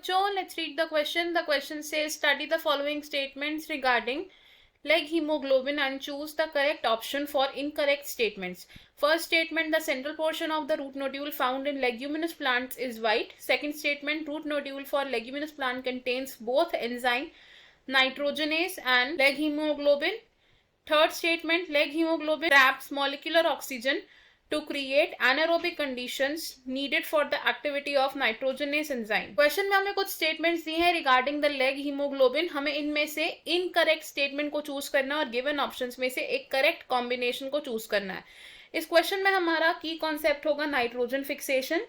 बच्चों, let's read the question. The question says study the following statements regarding leg hemoglobin and choose the correct option for incorrect statements. First statement, the central portion of the root nodule found in leguminous plants is white. Second statement, root nodule for leguminous plant contains both enzyme nitrogenase and leg hemoglobin. Third statement, leg hemoglobin traps molecular oxygen to create anaerobic conditions needed for the activity of nitrogenase enzyme. Question में हमें कुछ statements दिए हैं regarding the leg haemoglobin. हमें इनमें से incorrect statement को choose करना है और गिवन ऑप्शंस में से एक करेक्ट कॉम्बिनेशन को चूज करना है. इस क्वेश्चन में हमारा की कॉन्सेप्ट होगा नाइट्रोजन फिक्सेशन.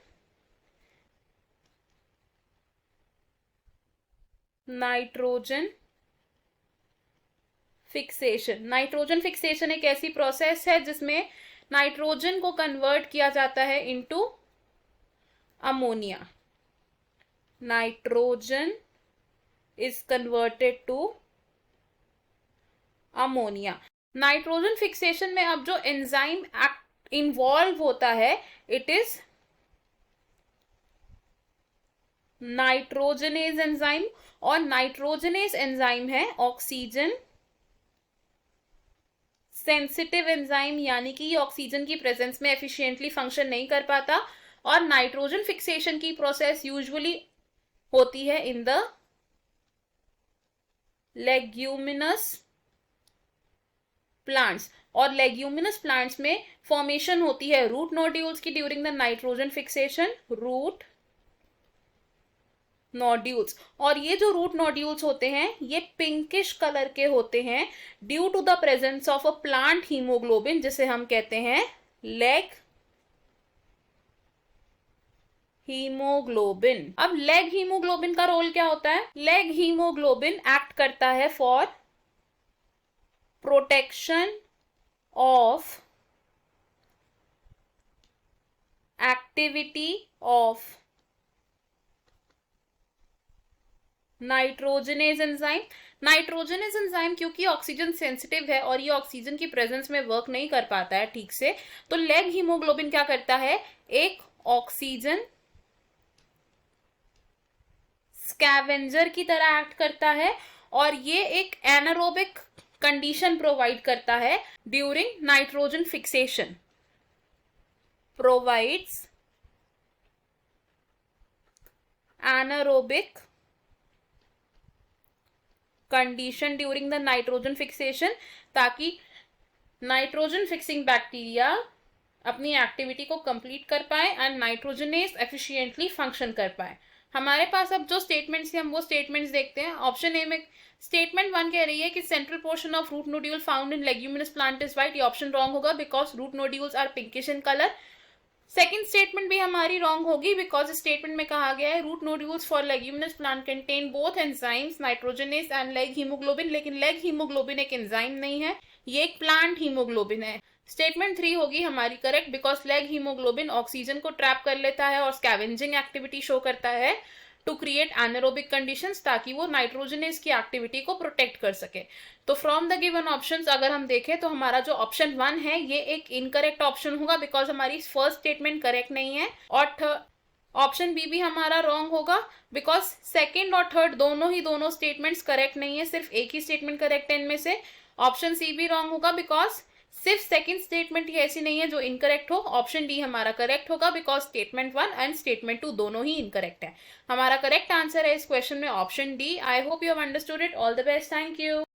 नाइट्रोजन फिक्सेशन एक ऐसी प्रोसेस है जिसमें नाइट्रोजन को कन्वर्ट किया जाता है into ammonia. Nitrogen is converted to ammonia. Nitrogen fixation में अब जो एंजाइम इन्वॉल्व होता है इट इज नाइट्रोजनेज एंजाइम. और नाइट्रोजनेज एंजाइम है ऑक्सीजन सेंसिटिव एंजाइम, यानी कि ये ऑक्सीजन की प्रेजेंस में एफिशिएंटली फंक्शन नहीं कर पाता. और नाइट्रोजन फिक्सेशन की प्रोसेस यूजुअली होती है इन द लेग्यूमिनस प्लांट्स. और लेग्यूमिनस प्लांट्स में फॉर्मेशन होती है रूट नोड्यूल्स की during the nitrogen fixation. Root nodules. और ये जो रूट नोड्यूल्स होते हैं ये पिंकिश कलर के होते हैं due to the presence of a plant haemoglobin, जिसे हम कहते हैं लेग हीमोग्लोबिन. अब लेग हीमोग्लोबिन का रोल क्या होता है? लेग हीमोग्लोबिन एक्ट करता है for protection of activity of nitrogenase enzyme. Nitrogenase enzyme क्योंकि ऑक्सीजन सेंसिटिव है और ये ऑक्सीजन की प्रेजेंस में वर्क नहीं कर पाता है ठीक से, तो लेग हीमोग्लोबिन क्या करता है? एक ऑक्सीजन स्कैवेंजर की तरह एक्ट करता है और ये एक एनारोबिक कंडीशन प्रोवाइड करता है during nitrogen fixation. Provides anaerobic condition during the nitrogen fixation, ताकि नाइट्रोजन फिक्सिंग बैक्टीरिया अपनी एक्टिविटी को कंप्लीट कर पाए एंड नाइट्रोजनेस एफिशिएंटली फंक्शन कर पाए. हमारे पास अब जो स्टेटमेंट्स हैं हम वो स्टेटमेंट्स देखते हैं. ऑप्शन ए में स्टेटमेंट 1 कह रही है कि central portion of root nodule found in leguminous plant is white. ये ऑप्शन रॉन्ग होगा because root nodules are pinkish in colour. Second statement भी हमारी रॉन्ग होगी बिकॉज स्टेटमेंट में कहा गया है root nodules for leguminous plant contain both enzymes nitrogenase and leg haemoglobin. लेकिन लेग हीमोग्लोबिन एक एंजाइम नहीं है, ये एक प्लांट हीमोग्लोबिन है. स्टेटमेंट 3 होगी हमारी correct because leg haemoglobin oxygen को ट्रैप कर लेता है और स्कैवेंजिंग एक्टिविटी शो करता है टू क्रिएट एनारोबिक कंडीशंस, ताकि वो नाइट्रोजनेस की एक्टिविटी को प्रोटेक्ट कर सके. तो फ्रॉम द गिवन ऑप्शंस अगर हम देखें तो हमारा जो ऑप्शन 1 है ये एक इनकरेक्ट ऑप्शन होगा बिकॉज हमारी फर्स्ट स्टेटमेंट करेक्ट नहीं है. और ऑप्शन बी भी हमारा रॉन्ग होगा बिकॉज सेकेंड और थर्ड दोनों स्टेटमेंट्स करेक्ट नहीं है, सिर्फ एक ही स्टेटमेंट करेक्ट है इनमें से. ऑप्शन सी भी रॉन्ग होगा बिकॉज सिर्फ सेकंड स्टेटमेंट ही ऐसी नहीं है जो इनकरेक्ट हो. ऑप्शन डी हमारा करेक्ट होगा बिकॉज स्टेटमेंट 1 एंड स्टेटमेंट 2 दोनों ही इनकरेक्ट है. हमारा करेक्ट आंसर है इस क्वेश्चन में option D. I hope you have understood it. All the best. Thank you.